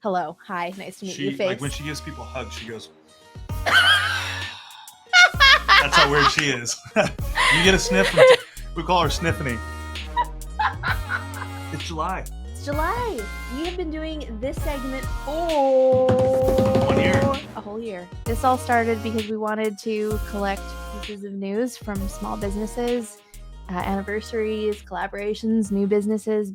hello, hi, nice to meet you face. Like when she gives people hugs, she goes. That's how weird she is. You get a sniff. We call her Tiffany. It's July. It's July. We have been doing this segment for 1 year. A whole year. This all started because we wanted to collect pieces of news from small businesses, anniversaries, collaborations, new businesses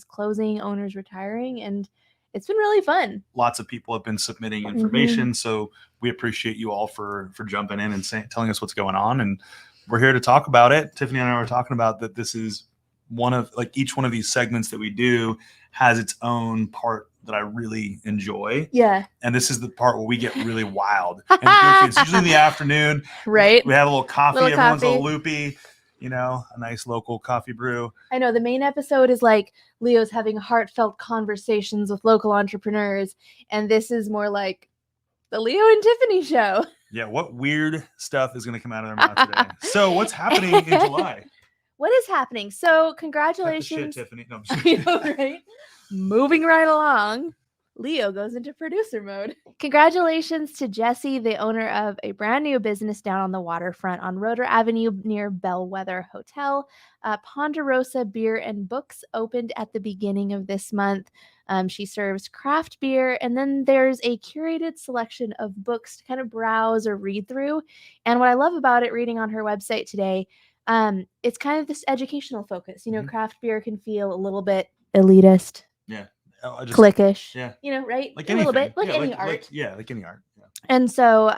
closing, owners retiring, and it's been really fun. Lots of people have been submitting information, so we appreciate you all for jumping in and telling us what's going on, and we're here to talk about it. Tiffany and I were talking about that this is one of, like, each one of these segments that we do has its own part that I really enjoy. Yeah. And this is the part where we get really wild. And it's usually in the afternoon. Right. We have a little coffee. Everyone's a little loopy. You know, a nice local coffee brew. I know the main episode is like Leo's having heartfelt conversations with local entrepreneurs. And this is more like the Leo and Tiffany show. Yeah. What weird stuff is going to come out of their mouth today? So what's happening in July? What is happening? So congratulations. Shit, Tiffany. No, I know, right? Moving right along. Leo goes into producer mode. Congratulations to Jesse, the owner of a brand new business down on the waterfront on Roeder Avenue near Bellwether Hotel. Ponderosa Beer and Books opened at the beginning of this month. She serves craft beer, and then there's a curated selection of books to kind of browse or read through. And what I love about it, reading on her website today, it's kind of this educational focus. You know, craft beer can feel a little bit elitist. Yeah. Cliquish. Yeah. You know, right? Like a anything. little bit. Like any art. Like any art. Yeah. And so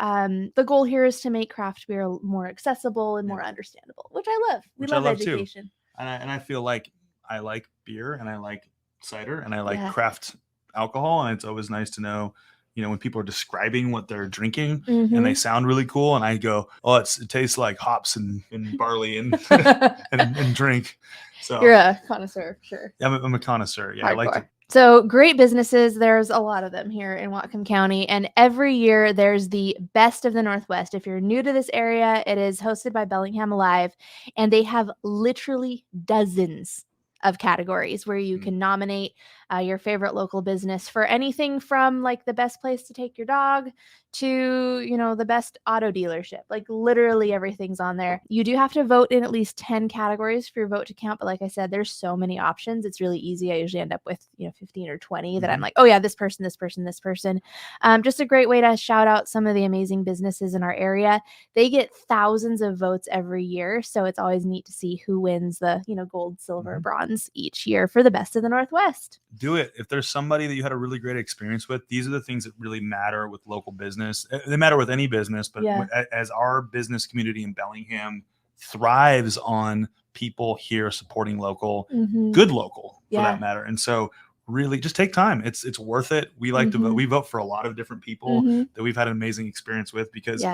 the goal here is to make craft beer more accessible and more understandable, which I love. We love education. Too. And I feel like I like beer and I like cider and I like craft alcohol. And it's always nice to know, you know, when people are describing what they're drinking and they sound really cool. And I go, oh, it tastes like hops and barley and, and drink. So you're a connoisseur, sure. I'm a connoisseur. Yeah. Hardcore. I like to. So great businesses. There's a lot of them here in Whatcom County. And every year there's the Best of the Northwest. If you're new to this area, it is hosted by Bellingham Alive. And they have literally dozens of categories where you can nominate your favorite local business for anything from like the best place to take your dog to, you know, the best auto dealership. Like literally everything's on there. You do have to vote in at least 10 categories for your vote to count. But like I said, there's so many options. It's really easy. I usually end up with, 15 or 20 that I'm like, oh yeah, this person. Just a great way to shout out some of the amazing businesses in our area. They get thousands of votes every year. So it's always neat to see who wins the, gold, silver, bronze each year for the Best of the Northwest. Do it. If there's somebody that you had a really great experience with, these are the things that really matter with local business. They matter with any business, but as our business community in Bellingham thrives on people here supporting local, good local for that matter. And so really just take time. It's worth it. We like to vote. We vote for a lot of different people that we've had an amazing experience with because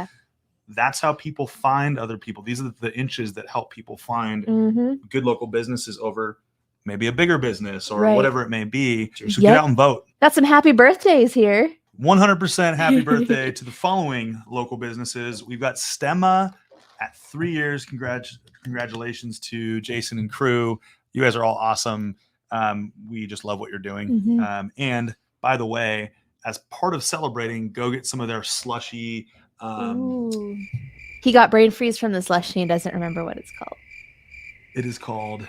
that's how people find other people. These are the inches that help people find good local businesses over maybe a bigger business or whatever it may be. So get out and vote. Got some happy birthdays here. 100% happy birthday to the following local businesses. We've got Stemma at 3 years. Congratulations to Jason and crew. You guys are all awesome. We just love what you're doing. And by the way, as part of celebrating, go get some of their slushy. He got brain freeze from the slushy and doesn't remember what it's called. It is called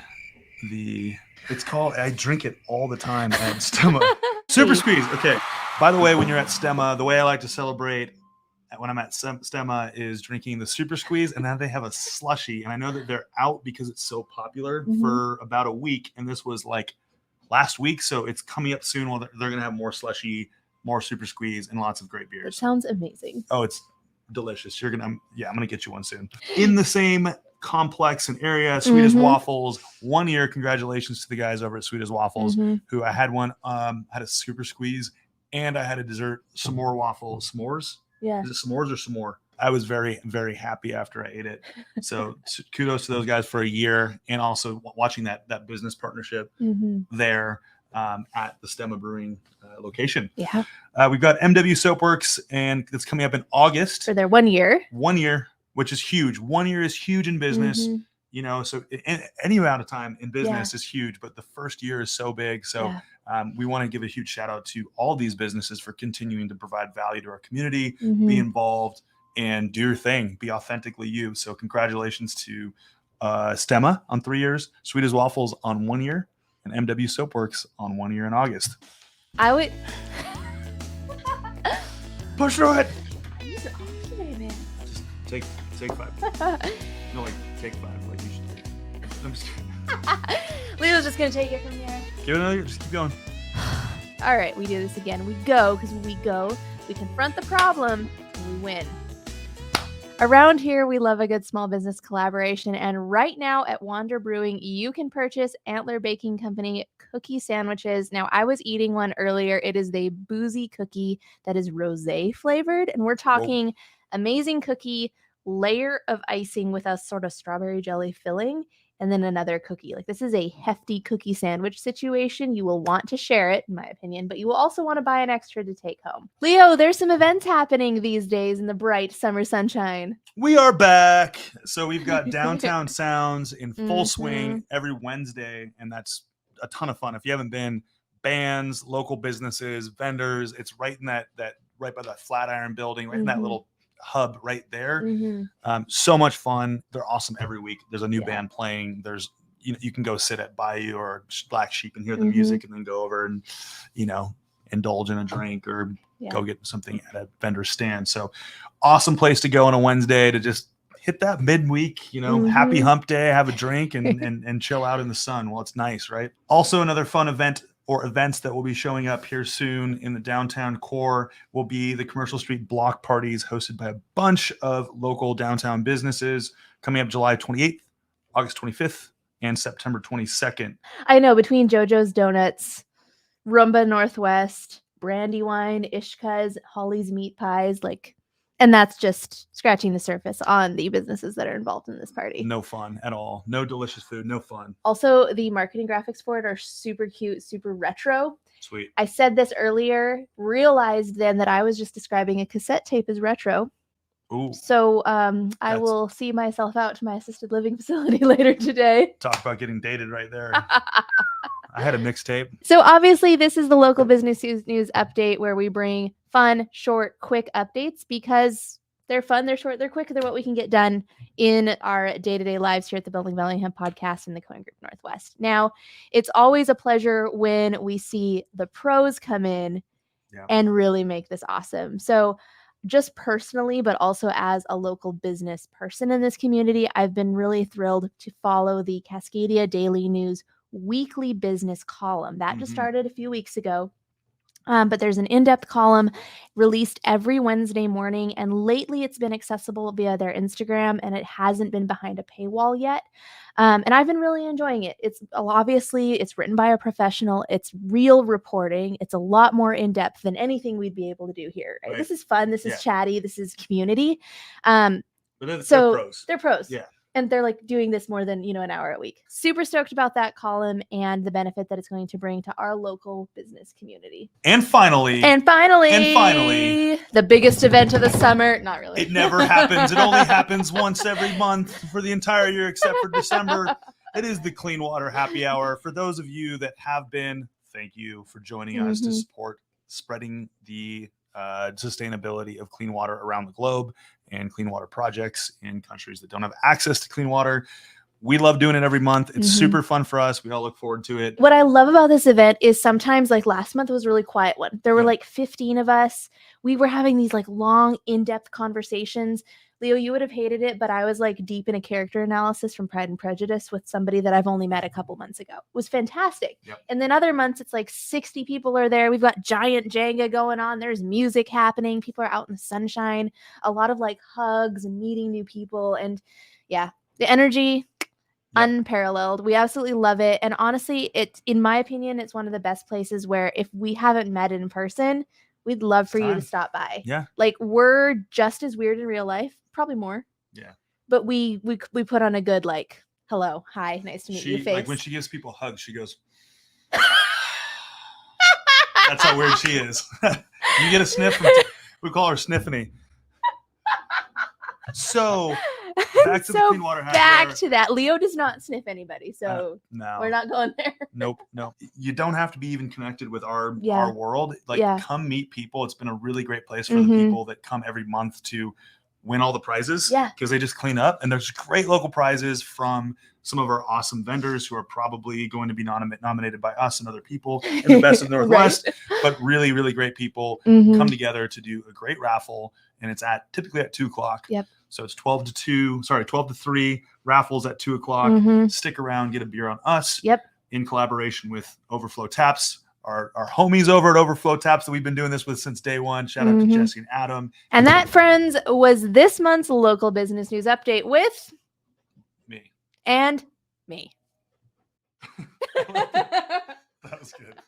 I drink it all the time at Stemma. Super Squeeze. Okay. By the way, when you're at Stemma, the way I like to celebrate when I'm at Stemma is drinking the Super Squeeze, and then they have a slushy. And I know that they're out because it's so popular for about a week. And this was like last week. So it's coming up soon. Well, they're going to have more slushy, more Super Squeeze, and lots of great beers. It sounds amazing. Oh, it's delicious. I'm going to get you one soon. In the same complex and area, Sweet as Waffles, 1 year. Congratulations to the guys over at Sweet as Waffles, who I had one, had a Super Squeeze, and I had a dessert, s'mores. Yeah. Is it s'mores or s'more? I was very, very happy after I ate it. So kudos to those guys for a year, and also watching that business partnership there at the Stemma Brewing location. Yeah. We've got MW Soapworks, and it's coming up in August. For their 1 year. 1 year. Which is huge. 1 year is huge in business, so any amount of time in business is huge, but the first year is so big. So We want to give a huge shout out to all these businesses for continuing to provide value to our community, be involved, and do your thing, be authentically you. So congratulations to Stemma on 3 years, Sweet as Waffles on 1 year, and MW Soapworks on 1 year in August. I would push through it. These are off today, man. Just take 5. No, like take 5. Like you should. I'm just kidding. Leo's just gonna take it from here. Give it another. Just keep going. All right, we do this again. We go because we go. We confront the problem and we win. Around here, we love a good small business collaboration, and right now at Wander Brewing, you can purchase Antler Baking Company cookie sandwiches. Now, I was eating one earlier. It is the boozy cookie that is rosé flavored, and we're talking amazing cookie, layer of icing with a sort of strawberry jelly filling, and then another cookie. Like, this is a hefty cookie sandwich situation. You will want to share it, in my opinion, but you will also want to buy an extra to take home. Leo, there's some events happening these days in the bright summer sunshine. We are back. So we've got Downtown Sounds in full swing every Wednesday, and that's a ton of fun. If you haven't been, bands, local businesses, vendors, it's right in that right by that Flatiron building, right in that little hub right there. So much fun. They're awesome every week. There's a new band playing. There's you can go sit at Bayou or Black Sheep and hear the music, and then go over and indulge in a drink or go get something at a vendor stand. So awesome place to go on a Wednesday to just hit that midweek, happy hump day, have a drink and chill out in the sun while it's nice, right? Also, another fun event or events that will be showing up here soon in the downtown core will be the Commercial Street block parties hosted by a bunch of local downtown businesses coming up July 28th, August 25th, and September 22nd. I know, between JoJo's Donuts, Rumba Northwest, Brandywine, Ishka's, Holly's Meat Pies, and that's just scratching the surface on the businesses that are involved in this party. No fun at all. No delicious food. No fun. Also, the marketing graphics for it are super cute, super retro. Sweet. I said this earlier, realized then that I was just describing a cassette tape as retro. Ooh. So I will see myself out to my assisted living facility later today. Talk about getting dated right there. I had a mixtape. So obviously this is the local business news update where we bring fun, short, quick updates because they're fun, they're short, they're quick, they're what we can get done in our day-to-day lives here at the Bellingham podcast in the Cohen Group Northwest. Now, it's always a pleasure when we see the pros come in and really make this awesome. So just personally, but also as a local business person in this community, I've been really thrilled to follow the Cascadia Daily News weekly business column. That just started a few weeks ago. But there's an in-depth column released every Wednesday morning, and lately it's been accessible via their Instagram, and it hasn't been behind a paywall yet. And I've been really enjoying it. It's written by a professional. It's real reporting. It's a lot more in-depth than anything we'd be able to do here. Right? This is fun. This is chatty. This is community. But they're pros. They're pros. Yeah. And they're doing this more than, an hour a week. Super stoked about that column and the benefit that it's going to bring to our local business community. And finally, the biggest event of the summer. Not really. It never happens. It only happens once every month for the entire year, except for December. It is the Clean Water Happy Hour. For those of you that have been, thank you for joining us to support spreading the sustainability of clean water around the globe and clean water projects in countries that don't have access to clean water. We love doing it every month. It's super fun for us. We all look forward to it. What I love about this event is sometimes, last month was a really quiet one. There were 15 of us. We were having these long, in-depth conversations. Leo, you would have hated it, but I was deep in a character analysis from Pride and Prejudice with somebody that I've only met a couple months ago. It was fantastic. Yep. And then other months, it's 60 people are there. We've got giant Jenga going on. There's music happening. People are out in the sunshine. A lot of hugs and meeting new people. And the energy, unparalleled. We absolutely love it. And honestly, in my opinion, it's one of the best places where if we haven't met in person, we'd love for you to stop by. Yeah. We're just as weird in real life, probably more. Yeah. But we put on a good hello, hi, nice to meet you face. When she gives people hugs, she goes. That's how weird she is. You get a sniff we call her Tiffany. So back to the clean water hack. Back to that. Leo does not sniff anybody, so no, we're not going there. Nope. You don't have to be even connected with our world. Come meet people. It's been a really great place for the people that come every month to win all the prizes. Because they just clean up, and there's great local prizes from some of our awesome vendors who are probably going to be nominated by us and other people in the best of the Northwest. But really, really great people come together to do a great raffle, and it's typically at 2:00. Yep. So it's 12 to 3 raffles at 2:00. Stick around, get a beer on us. Yep. In collaboration with Overflow Taps, our homies over at Overflow Taps that we've been doing this with since day one. Shout out to Jesse and Adam. And that, friends, was this month's local business news update with me. And me. That was good.